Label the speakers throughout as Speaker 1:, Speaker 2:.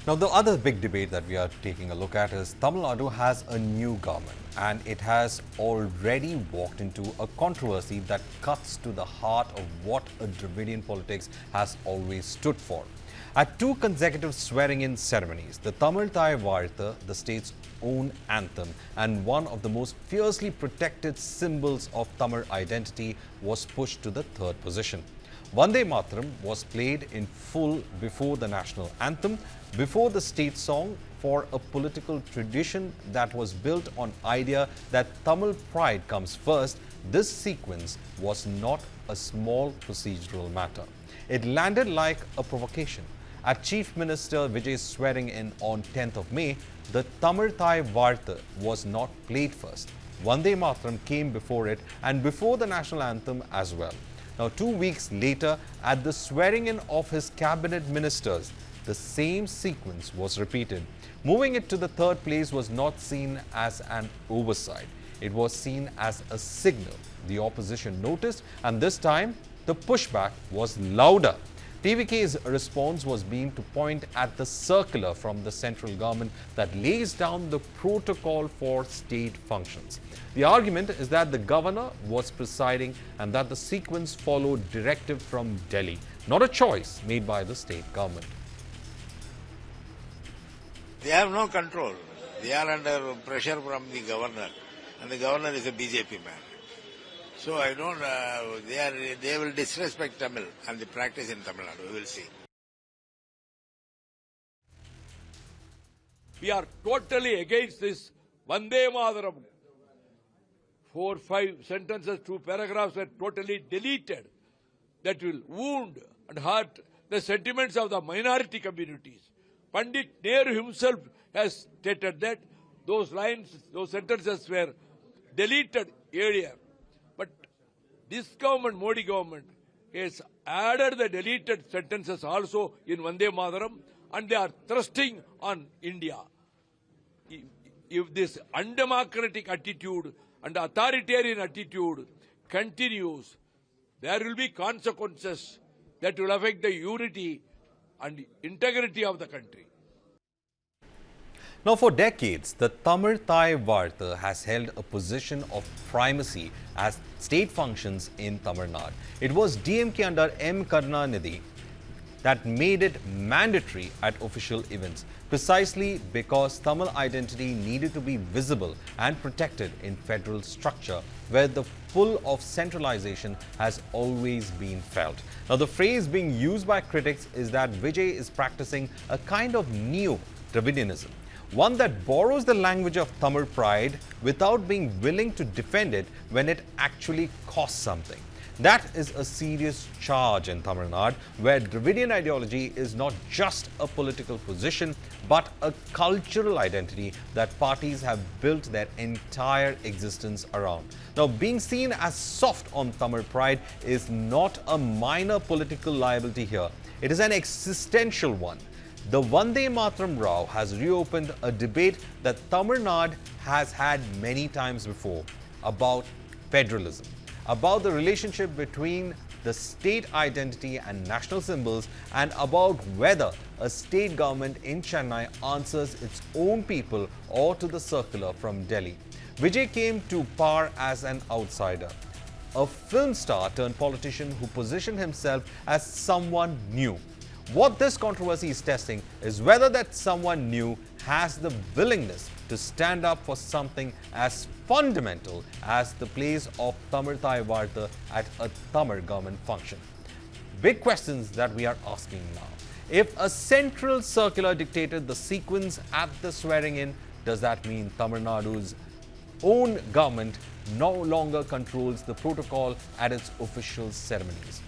Speaker 1: Now, the other big debate that we are taking a look at is Tamil Nadu has a new government and it has already walked into a controversy that cuts to the heart of what a Dravidian politics has always stood for. At two consecutive swearing-in ceremonies, the Thaai Vaazhthu, the state's own anthem and one of the most fiercely protected symbols of Tamil identity, was pushed to the third position. Vande Mataram was played in full before the national anthem, before the state song, for a political tradition that was built on idea that Tamil pride comes first. This sequence was not a small procedural matter. It landed like a provocation. At Chief Minister Vijay's swearing in on 10th of May, the Thaai Vaazhthu was not played first. Vande Mataram came before it and before the national anthem as well. Now, 2 weeks later, at the swearing-in of his cabinet ministers, the same sequence was repeated. Moving it to the third place was not seen as an oversight. It was seen as a signal the opposition noticed, and this time, the pushback was louder. TVK's response was being to point at the circular from the central government that lays down the protocol for state functions. The argument is that the governor was presiding and that the sequence followed directive from Delhi, not a choice made by the state government.
Speaker 2: They have no control. They are under pressure from the governor, and the governor is a BJP man. So I don't, they will disrespect Tamil and the practice in Tamil Nadu. We will see.
Speaker 3: We are totally against this Vande Mataram. 4, 5 sentences, 2 paragraphs were totally deleted. That will wound and hurt the sentiments of the minority communities. Pandit Nehru himself has stated that those lines, those sentences were deleted earlier. But this government, Modi government, has added the deleted sentences also in Vande Mataram, and they are thrusting on India. If this undemocratic attitude and authoritarian attitude continues, there will be consequences that will affect the unity and integrity of the country.
Speaker 1: Now, for decades, the Thaai Vaazhthu has held a position of primacy as state functions in Tamil Nadu. It was DMK under M. Karunanidhi that made it mandatory at official events, precisely because Tamil identity needed to be visible and protected in federal structure, where the pull of centralization has always been felt. Now, the phrase being used by critics is that Vijay is practicing a kind of neo-Dravidianism, one that borrows the language of Tamil pride without being willing to defend it when it actually costs something. That is a serious charge in Tamil Nadu, where Dravidian ideology is not just a political position, but a cultural identity that parties have built their entire existence around. Now, being seen as soft on Tamil pride is not a minor political liability here. It is an existential one. The Vande Mataram row has reopened a debate that Tamil Nadu has had many times before about federalism, about the relationship between the state identity and national symbols, and about whether a state government in Chennai answers its own people or to the circular from Delhi. Vijay came to power as an outsider, a film star turned politician who positioned himself as someone new. What this controversy is testing is whether that someone new has the willingness to stand up for something as fundamental as the place of Thaai Vaazhthu at a Tamil government function. Big questions that we are asking now. If a central circular dictated the sequence at the swearing-in, does that mean Tamil Nadu's own government no longer controls the protocol at its official ceremonies?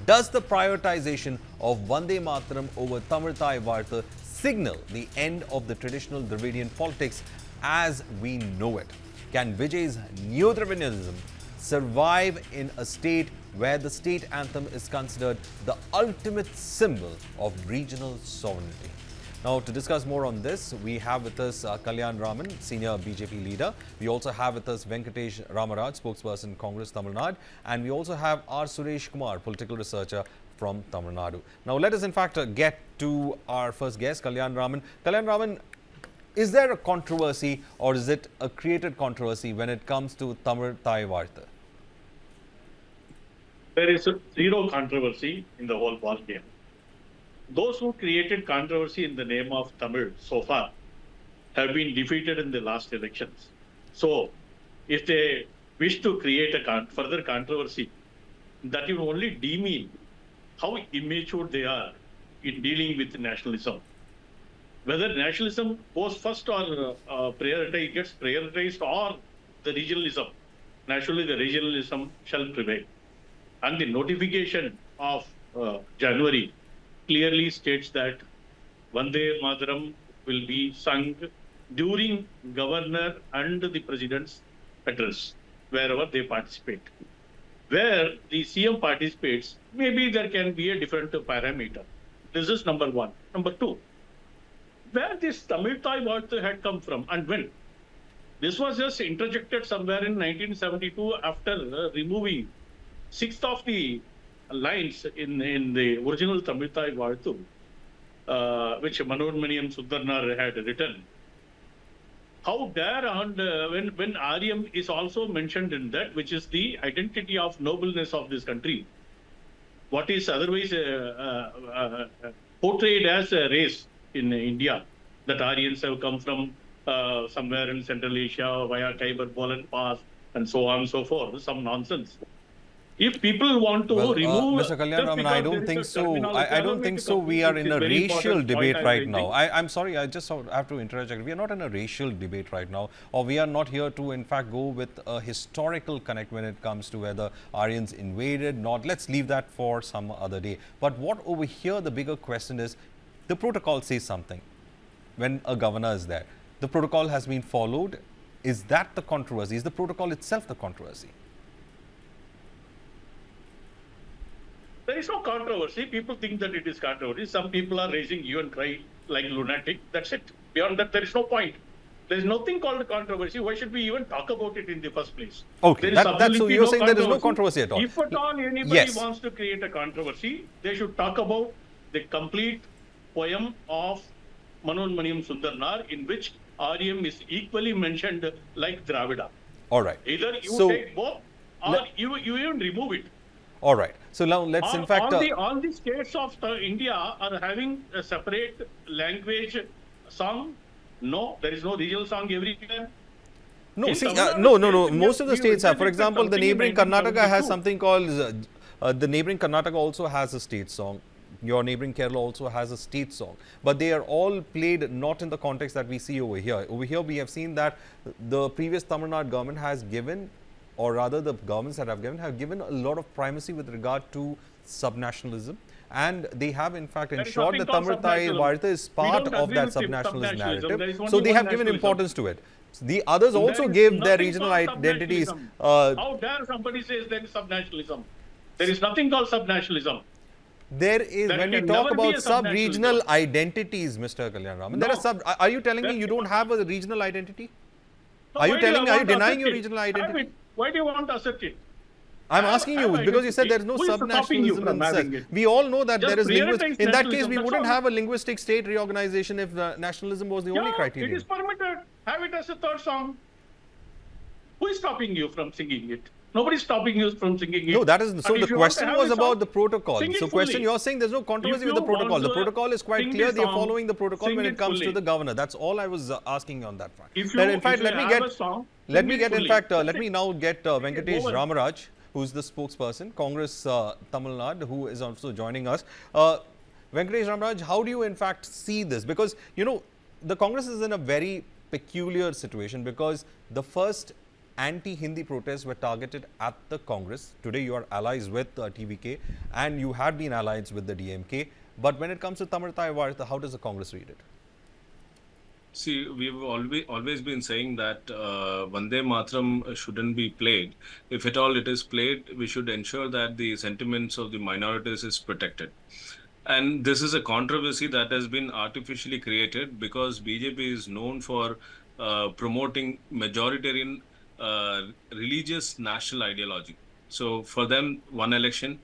Speaker 1: Does the prioritization of Vande Mataram over Thaai Vaazhthu signal the end of the traditional Dravidian politics as we know it? Can Vijay's neo-Dravidianism survive in a state where the state anthem is considered the ultimate symbol of regional sovereignty? Now, to discuss more on this, we have with us Kalyan Raman, senior BJP leader. We also have with us Venkatesh Ramaraj, spokesperson Congress Tamil Nadu. And we also have R. Suresh Kumar, political researcher from Tamil Nadu. Now, let us in fact get to our first guest, Kalyan Raman. Kalyan Raman, is there a controversy or is it a created controversy when it comes to Tamil Thaai Vaazhthu?
Speaker 4: There is zero controversy in the whole ball game. Those who created controversy in the name of Tamil so far have been defeated in the last elections. So, if they wish to create a further controversy, that will only demean how immature they are in dealing with nationalism. Whether nationalism goes first or gets prioritized, or the regionalism, naturally the regionalism shall prevail. And the notification of January clearly states that Vande Mataram will be sung during governor and the president's address, wherever they participate. Where the CM participates, maybe there can be a different parameter. This is number one. Number two, where this Tamil Thaai Vaazhthu had come from and when? This was just interjected somewhere in 1972 after removing 6th of the lines in the original Tamil Thaai Vaazhthu, which Manoormaniam Sudarnar had written. How dare, and when Aryam is also mentioned in that, which is the identity of nobleness of this country, what is otherwise portrayed as a race in India, that Aryans have come from somewhere in Central Asia via Khyber Bolan Pass and so on and so forth, some nonsense. If people want to remove...
Speaker 1: Mr. Kalyan Raman, I don't think so. I don't think so. We are in a racial debate right now. I'm sorry, I just have to interject. We are not in a racial debate right now, or we are not here to, in fact, go with a historical connect when it comes to whether Aryans invaded, not. Let's leave that for some other day. But what over here, the bigger question is, the protocol says something when a governor is there. The protocol has been followed. Is that the controversy? Is the protocol itself the controversy?
Speaker 4: There is no controversy. People think that it is controversy. Some people are raising hue and cry like lunatic. That's it. Beyond that, there is no point. There is nothing called controversy. Why should we even talk about it in the first place?
Speaker 1: Okay, that's so you're saying there is no controversy at all.
Speaker 4: If at all anybody wants to create a controversy, they should talk about the complete poem of Manoormaniam Sudarnar, in which Aryam is equally mentioned like Dravida.
Speaker 1: All right.
Speaker 4: Either you take both or you even remove it.
Speaker 1: All right. So now let's in fact...
Speaker 4: all the states of India are having a separate language song. No, there is no regional song everywhere.
Speaker 1: No, see, no. Most of the states have. For example, the neighboring Karnataka has something called... the neighboring Karnataka also has a state song. Your neighboring Kerala also has a state song. But they are all played not in the context that we see over here. Over here, we have seen that the previous Tamil Nadu government has given, or rather the governments that have given a lot of primacy with regard to subnationalism, and they have in fact ensured that Tamil Thaai Vaazhthu is part of that subnationalist narrative. So they have given importance to it. The others also gave their regional identities.
Speaker 4: How dare somebody says there is subnationalism? There is nothing called subnationalism.
Speaker 1: There is, when we talk about sub-regional identities, Mr. Kalyan Raman, there are are you telling me you don't have a regional identity?
Speaker 4: No,
Speaker 1: are you denying your regional identity?
Speaker 4: Why do you want to assert it?
Speaker 1: I'm asking you because you said there is no subnationalism in this. We all know that there is linguistic. In that case, we wouldn't have a linguistic state reorganization if nationalism was the only criteria.
Speaker 4: It is permitted. Have it as a third song. Who is stopping you from singing it? Nobody is stopping you from singing it.
Speaker 1: No, that is so. The question was about the protocol. So, question you're saying there's no controversy with the protocol. The protocol is quite clear. They are following the protocol when it comes to the governor. That's all I was asking on that front. In fact, let me now get Venkatesh Ramaraj, who's the spokesperson, Congress Tamil Nadu, who is also joining us. Venkatesh Ramaraj, how do you in fact see this? Because, you know, the Congress is in a very peculiar situation because the first anti-Hindi protests were targeted at the Congress. Today you are allies with TVK and you had been allies with the DMK. But when it comes to Tamil Thaai Vaazhthu, how does the Congress read it?
Speaker 5: See, we've always been saying that Vande Mataram shouldn't be played. If at all it is played, we should ensure that the sentiments of the minorities is protected. And this is a controversy that has been artificially created because BJP is known for promoting majoritarian religious national ideology. So for them, one election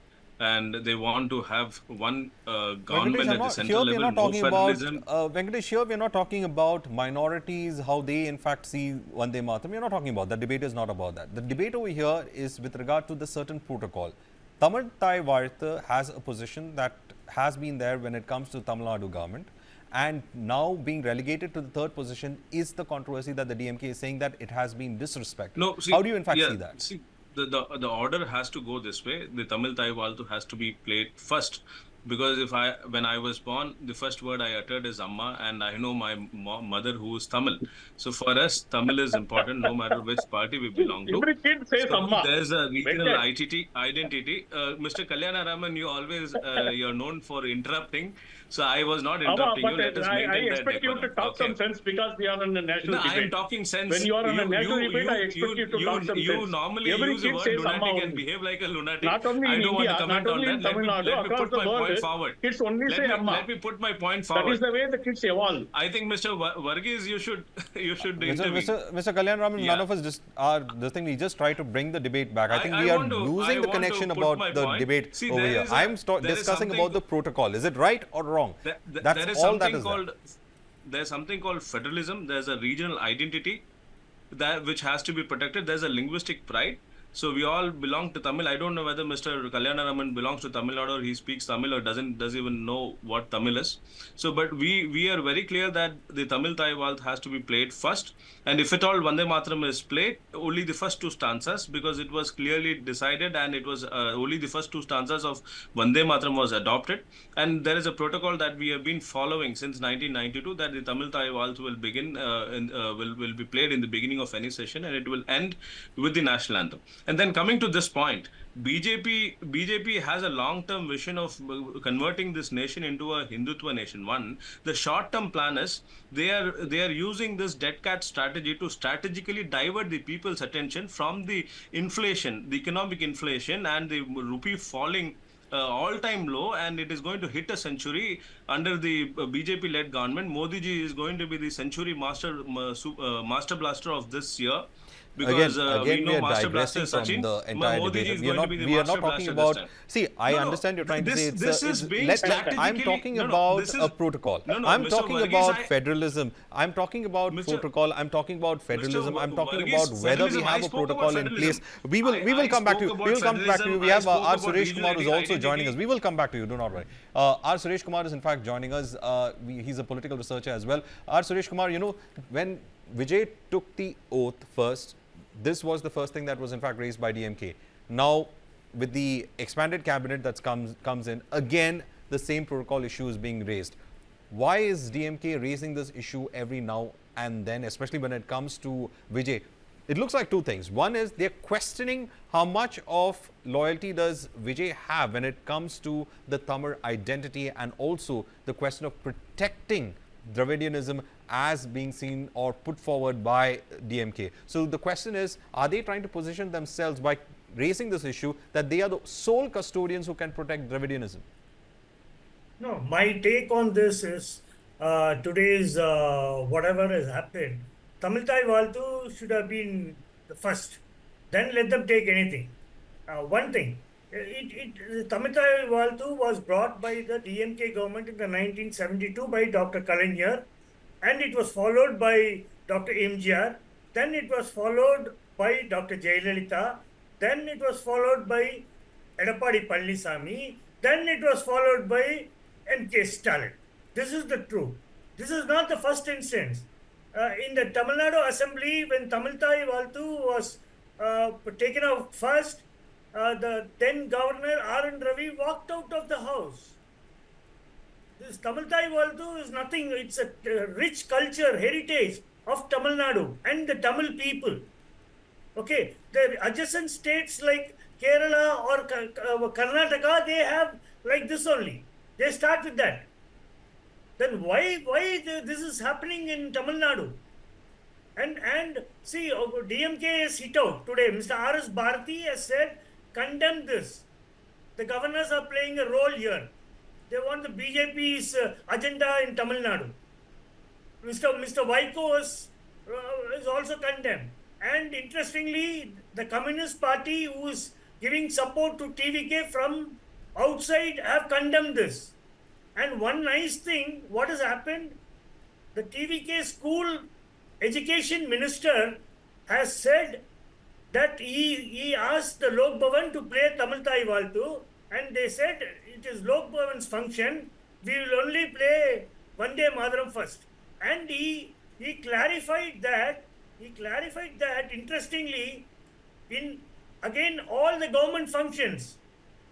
Speaker 5: and they want to have one
Speaker 1: Venkatesh,
Speaker 5: government at the central
Speaker 1: here we are
Speaker 5: level,
Speaker 1: not
Speaker 5: more
Speaker 1: talking about
Speaker 5: federalism.
Speaker 1: Venkatesh. Here we are not talking about minorities, how they in fact see Vande Mataram. We are not talking about that. The debate is not about that. The debate over here is with regard to the certain protocol. Tamil Thaai Vaazhthu has a position that has been there when it comes to Tamil Nadu government, and now being relegated to the third position is the controversy that the DMK is saying that it has been disrespected.
Speaker 5: No, see,
Speaker 1: how do you in fact
Speaker 5: yeah,
Speaker 1: see that?
Speaker 5: See, the order has to go this way. The Tamil Thaai Vaazhthu has to be played first. Because when I was born, the first word I uttered is Amma, and I know my mother who is Tamil. So for us, Tamil is important no matter which party we belong to.
Speaker 4: Every kid says
Speaker 5: So
Speaker 4: Amma.
Speaker 5: there's a regional
Speaker 4: Venkat.
Speaker 5: identity. Mr. Kalyana Raman, you always you're known for interrupting. So I was not
Speaker 4: Amma,
Speaker 5: interrupting you.
Speaker 4: but
Speaker 5: Let us
Speaker 4: I
Speaker 5: maintain that
Speaker 4: expect you to
Speaker 5: decorum.
Speaker 4: talk some
Speaker 5: Okay.
Speaker 4: sense because we are on a national
Speaker 5: No, I am
Speaker 4: debate.
Speaker 5: talking sense.
Speaker 4: When you are on a national debate, I expect you to talk some
Speaker 5: You
Speaker 4: sense.
Speaker 5: normally
Speaker 4: Every
Speaker 5: use the
Speaker 4: kid
Speaker 5: word
Speaker 4: says Amma
Speaker 5: lunatic and
Speaker 4: only.
Speaker 5: behave like a lunatic.
Speaker 4: Not only
Speaker 5: I
Speaker 4: in
Speaker 5: don't
Speaker 4: India,
Speaker 5: want to comment
Speaker 4: not
Speaker 5: on
Speaker 4: only
Speaker 5: that.
Speaker 4: in Tamil Nadu,
Speaker 5: Let me
Speaker 4: across
Speaker 5: put
Speaker 4: the
Speaker 5: my
Speaker 4: world,
Speaker 5: point forward.
Speaker 4: kids only say Amma.
Speaker 5: Let me put my point
Speaker 4: That
Speaker 5: forward.
Speaker 4: is the way the kids evolve.
Speaker 5: I think Mr. Varghese, you should intervene.
Speaker 1: Mr. Kalyan Raman,
Speaker 5: Yeah.
Speaker 1: none of us just are the thing. We just try to bring the debate back. I think
Speaker 5: I
Speaker 1: we are
Speaker 5: want to-
Speaker 1: losing
Speaker 5: I
Speaker 1: the
Speaker 5: want to
Speaker 1: connection
Speaker 5: put
Speaker 1: about
Speaker 5: my
Speaker 1: the
Speaker 5: point.
Speaker 1: debate
Speaker 5: See,
Speaker 1: over
Speaker 5: there
Speaker 1: here.
Speaker 5: is
Speaker 1: I'm
Speaker 5: there is
Speaker 1: discussing
Speaker 5: something-
Speaker 1: about the protocol. Is it right or wrong? That's
Speaker 5: there is
Speaker 1: all that
Speaker 5: something
Speaker 1: is
Speaker 5: called
Speaker 1: there.
Speaker 5: there's something called federalism. There's a regional identity that which has to be protected. There's a linguistic pride. So we all belong to Tamil. I don't know whether Mr. Kalyana Raman belongs to Tamil Nadu or he speaks Tamil or doesn't even know what Tamil is. So, but we are very clear that the Tamil Thaai Vaazhthu has to be played first. And if at all Vande Mataram is played, only the first two stanzas, because it was clearly decided and it was only the first two stanzas of Vande Mataram was adopted. And there is a protocol that we have been following since 1992 that the Tamil Thaai Vaazhthu will begin will be played in the beginning of any session and it will end with the national anthem. And then coming to this point, BJP has a long-term vision of converting this nation into a Hindutva nation. One, the short-term plan is they are using this dead cat strategy to strategically divert the people's attention from the inflation, the economic inflation, and the rupee falling all-time low, and it is going to hit a century under the BJP-led government. Modi ji is going to be the century master blaster of this year. Because
Speaker 1: again, we are
Speaker 5: Master
Speaker 1: digressing
Speaker 5: Blaster
Speaker 1: from
Speaker 5: Sachin,
Speaker 1: the entire
Speaker 5: Modi
Speaker 1: debate.
Speaker 5: is
Speaker 1: We are
Speaker 5: going
Speaker 1: not,
Speaker 5: to be the
Speaker 1: we are
Speaker 5: Master
Speaker 1: not talking
Speaker 5: Blaster this
Speaker 1: about.
Speaker 5: time.
Speaker 1: See, I
Speaker 5: No, no,
Speaker 1: understand you're trying to say
Speaker 5: this is being
Speaker 1: I'm
Speaker 5: strategically.
Speaker 1: talking
Speaker 5: No, no,
Speaker 1: about
Speaker 5: this is-
Speaker 1: a protocol.
Speaker 5: No, no,
Speaker 1: I'm
Speaker 5: Mr.
Speaker 1: talking
Speaker 5: Varghese,
Speaker 1: about federalism. I'm talking about
Speaker 5: Mr.
Speaker 1: protocol. I'm talking about federalism. I'm talking
Speaker 5: Varghese,
Speaker 1: about whether we
Speaker 5: federalism.
Speaker 1: have
Speaker 5: I
Speaker 1: a
Speaker 5: spoke about
Speaker 1: protocol in place.
Speaker 5: federalism.
Speaker 1: We will
Speaker 5: I
Speaker 1: come back to you.
Speaker 5: spoke
Speaker 1: We will
Speaker 5: about
Speaker 1: come back to you. We
Speaker 5: federalism.
Speaker 1: have
Speaker 5: I spoke
Speaker 1: R.
Speaker 5: about
Speaker 1: Suresh Kumar who's also
Speaker 5: identity.
Speaker 1: joining us. We will come back to you. Do not worry. R. Suresh Kumar is in fact joining us. He's a political researcher as well. R. Suresh Kumar, you know, when Vijay took the oath first, this was the first thing that was in fact raised by DMK. Now, with the expanded cabinet that comes in, again, the same protocol issue is being raised. Why is DMK raising this issue every now and then, especially when it comes to Vijay? It looks like two things. One is they're questioning how much of loyalty does Vijay have when it comes to the Tamil identity, and also the question of protecting Dravidianism as being seen or put forward by DMK. So the question is, are they trying to position themselves by raising this issue that they are the sole custodians who can protect Dravidianism?
Speaker 6: No, my take on this is today's whatever has happened, Tamil Thaai Vaazhthu should have been the first. Then let them take anything. One thing, Tamil Thaai Vaazhthu was brought by the DMK government in the 1972 by Dr. Kalaignar, and it was followed by Dr. MGR. Then it was followed by Dr. Jayalalitha. Then it was followed by Edappadi Palanisamy. Then it was followed by M.K. Stalin. This is the truth. This is not the first instance. In the Tamil Nadu Assembly, when Tamil Thaai Vaazhthu was taken out first, the then Governor R.N. Ravi walked out of the house. This Tamil Thaai Vaazhthu is nothing. It's a rich culture, heritage of Tamil Nadu and the Tamil people. Okay, the adjacent states like Kerala or Karnataka, they have like this only. They start with that. Then why this is happening in Tamil Nadu? And see, DMK is hit out today. Mr. R.S. Bharati has said, condemn this. The governors are playing a role here. They want the BJP's agenda in Tamil Nadu. Mr. Vaiko is also condemned. And interestingly, the Communist Party, who is giving support to TVK from outside have condemned this. And one nice thing, what has happened? The TVK school education minister has said that he asked the Lok Bhavan to play Tamil Thaai Vaazhthu, and they said it is Lok Bhavan's function, we will only play Vande Mataram first. And he clarified that, interestingly, in again all the government functions,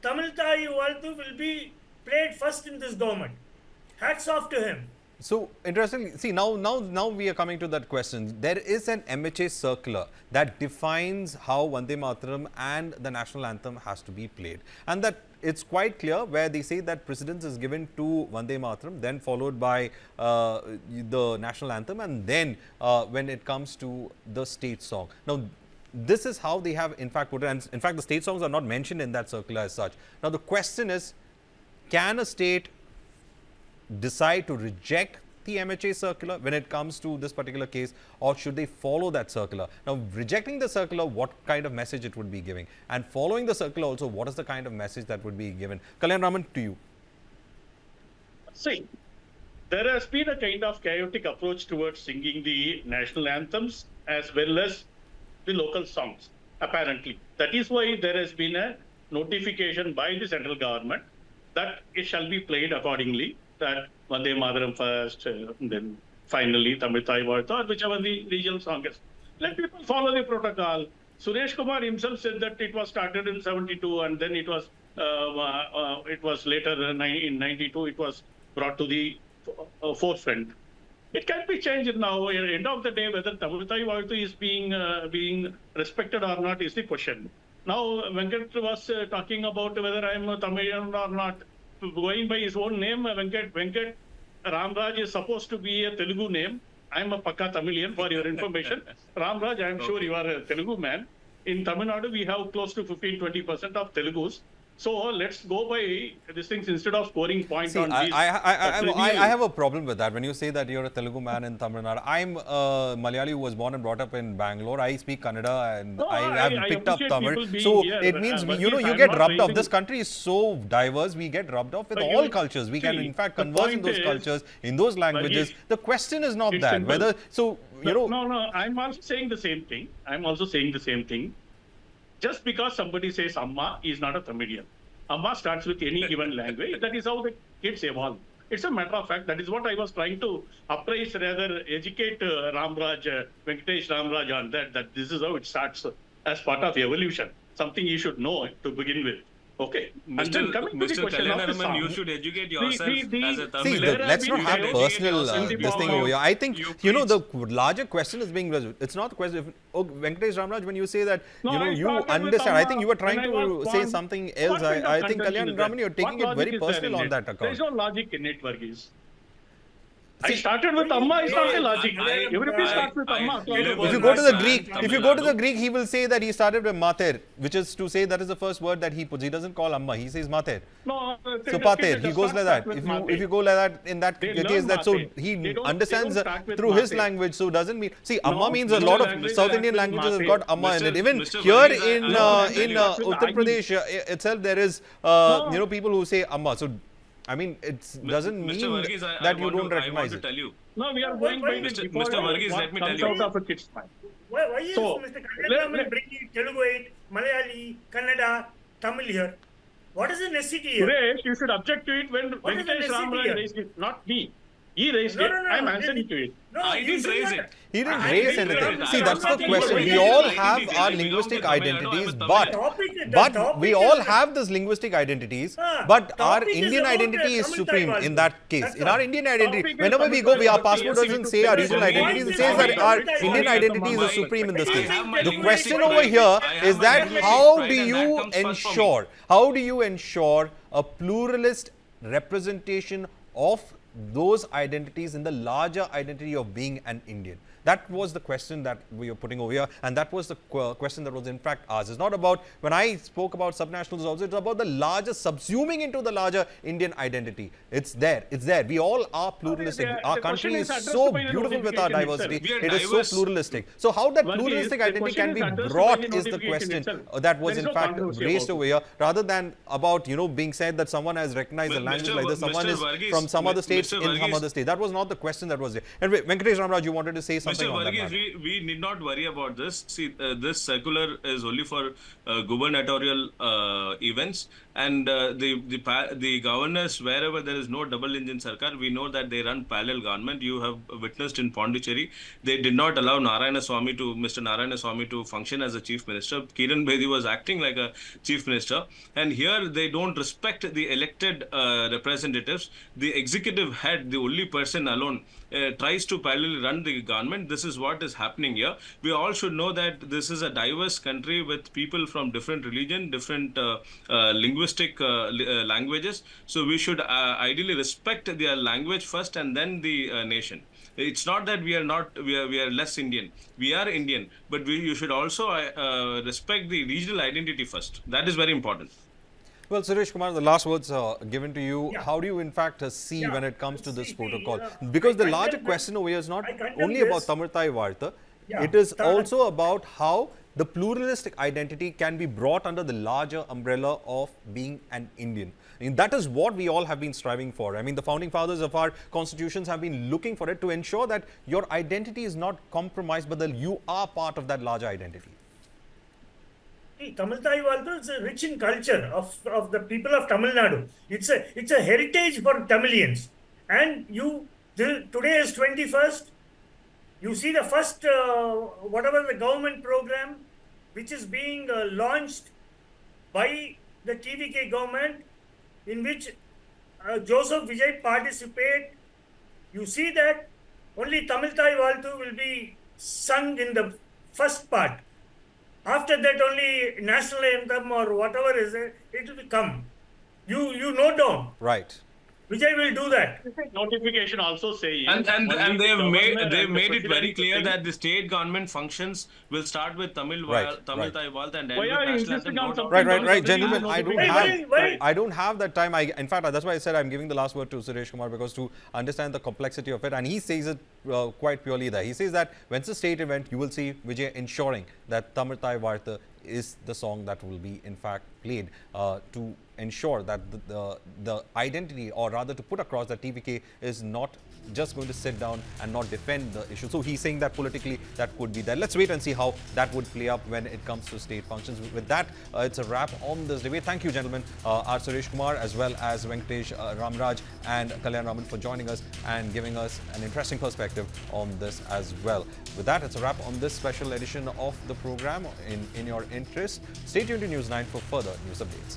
Speaker 6: Tamil Thaai Vaazhthu will be played first in this government. Hats off to him.
Speaker 1: So interestingly, see now we are coming to that question. There is an MHA circular that defines how Vande Mataram and the national anthem has to be played, and that it's quite clear where they say that precedence is given to Vande Mataram, then followed by the national anthem, and then when it comes to the state song. Now, this is how they have in fact put it, and in fact the state songs are not mentioned in that circular as such. Now the question is, can a state decide to reject the MHA circular when it comes to this particular case, or should they follow that circular? Now, rejecting the circular, what kind of message it would be giving, and following the circular also, what is the kind of message that would be given? Kalyan Raman, to you.
Speaker 4: See, there has been a kind of chaotic approach towards singing the national anthems as well as the local songs, apparently. That is why there has been a notification by the central government that it shall be played accordingly, that Vande Mataram first, then finally Tamil Thaai Vaazhthu, or whichever the regional song is. Let people follow the protocol. Suresh Kumar himself said that it was started in 72 and then it was later in 92, it was brought to the forefront. It can be changed now. At the end of the day, whether Tamil Thaai Vaazhthu is being respected or not is the question. Now, Venkat was talking about whether I am a Tamilian or not. Going by his own name, Venkat Ramraj is supposed to be a Telugu name. I am a Pakka Tamilian, for your information. Ramraj, I am sure you are a Telugu man. In Tamil Nadu, we have close to 15-20% of Telugus. So let's go by these things instead of scoring points on these.
Speaker 1: I have a problem with that. When you say that you're a Telugu man in Tamil Nadu, I'm a Malayali who was born and brought up in Bangalore. I speak Kannada and I have picked up Tamil. So it means, you get rubbed off. This country is so diverse. We get rubbed off with all cultures. We can in fact converse in those cultures, in those languages. The question is not that. Whether, so,
Speaker 4: No, I'm also saying the same thing. Just because somebody says Amma is not a Tamilian. Amma starts with any given language. That is how the kids evolve. It's a matter of fact. That is what I was trying to appraise, rather educate Ramraj, Venkatesh Ramraj on that this is how it starts as part of evolution. Something you should know to begin with. Okay.
Speaker 5: Mr. Kalyan, you should educate yourself as a Tamil.
Speaker 1: See, let's not have personal this thing over here. I think, the larger question is being raised. It's not the question. Venkatesh Ramraj, when you say that, you understand, I think you were trying to say something else. I think, Kalyan Raman, you're taking it very personal on that account.
Speaker 4: There is no logic in it, Varghese. I started with Amma, it's not a logic. Everybody starts with Amma.
Speaker 1: If you go to the Greek, he will say that he started with Mater, which is to say that is the first word that he puts. He doesn't call Amma, he says Mater.
Speaker 4: No,
Speaker 1: so Pater, he goes like that. If you go like that, in that case, that so he understands through his language. So doesn't mean, see, Amma means a lot of South Indian languages have got Amma in it. Even here in Uttar Pradesh itself, there is people who say Amma. So I mean, it doesn't mean that you don't recognize it.
Speaker 4: No, we are going by
Speaker 5: Mr. Varghese, let me tell you.
Speaker 6: Why is Mr. Kalyan bringing Telugu, Malayali, Kannada, Tamil here? What is the necessity here?
Speaker 4: Suresh, you should object to it when Venkatesh Ramraj raised it, not me. He raised it. I'm answering to it.
Speaker 6: No,
Speaker 5: I didn't raise it.
Speaker 1: He didn't raise anything. See, that's the question. We all have our linguistic identities, but we all have these linguistic identities, but our Indian identity is supreme in that case. In our Indian identity, whenever we go, our passport doesn't say our regional identities, it says that our Indian identity is supreme in this case. The question over here is that how do you ensure a pluralist representation of those identities in the larger identity of being an Indian? That was the question that we are putting over here, and that was the question that was in fact asked. It's not about, when I spoke about subnationals also, it's about the larger, subsuming into the larger Indian identity. It's there. It's there. We all are pluralistic. Our country is so beautiful with our diversity. It is so pluralistic. So how that pluralistic identity can be brought is the question that was in fact raised over here, rather than about, you know, being said that someone has recognized a language like this, someone is from some other states in some other state. That was not the question that was there. Anyway, Venkatesh Ramraj, you wanted to say something on that matter.
Speaker 5: We need not worry about this. See, this circular is only for gubernatorial events, and the governors, wherever there is no double engine sarkar, we know that they run parallel government. You have witnessed in Pondicherry, they did not allow Mr. Narayana Swamy to function as a chief minister. Kiran Bedi was acting like a chief minister, and here they don't respect the elected representatives. The executive head, the only person alone, tries to parallelly run the government. This is what is happening here. We all should know that this is a diverse country with people from different religion, different linguistic languages. So we should ideally respect their language first and then the nation. It's not that we are less Indian. We are Indian, but you should also respect the regional identity first. That is very important.
Speaker 1: Well, Suresh Kumar, the last words are given to you.
Speaker 6: Yeah.
Speaker 1: How do you in fact see when it comes to this
Speaker 6: See,
Speaker 1: protocol? Because the larger question over here is not only about Tamil Thaai Vaazhthu.
Speaker 6: Yeah.
Speaker 1: It is also about how the pluralistic identity can be brought under the larger umbrella of being an Indian. And that is what we all have been striving for. I mean, the founding fathers of our constitutions have been looking for it to ensure that your identity is not compromised, but that you are part of that larger identity.
Speaker 6: Tamil Thaai Vaazhthu is rich in culture of the people of Tamil Nadu. It's a heritage for Tamilians. And today is 21st. You see the first, whatever the government program, which is being launched by the TVK government, in which Joseph Vijay participate. You see that only Tamil Thaai Vaazhthu will be sung in the first part. After that, only national anthem or whatever is it will come. You note down.
Speaker 1: Right.
Speaker 6: Vijay will do that.
Speaker 4: Notification also saying,
Speaker 5: And they have made it very clear that the state government functions will start with Tamil Thaai Vaazhthu and end with national anthem.
Speaker 1: Right, gentlemen. I don't have that time. In fact, that's why I said I'm giving the last word to Suresh Kumar, because to understand the complexity of it, and he says it quite purely there. He says that when it's a state event, you will see Vijay ensuring that Tamil Thaai Vaazhthu is the song that will be in fact played to ensure that the identity, or rather to put across that TVK is not just going to sit down and not defend the issue. So he's saying that politically that could be there. Let's wait and see how that would play up when it comes to state functions. With that, it's a wrap on this debate. Thank you, gentlemen, R. Suresh Kumar as well as Venkatesh Ramraj and Kalyan Raman for joining us and giving us an interesting perspective on this as well. With that, it's a wrap on this special edition of the program in your interest. Stay tuned to News 9 for further news updates.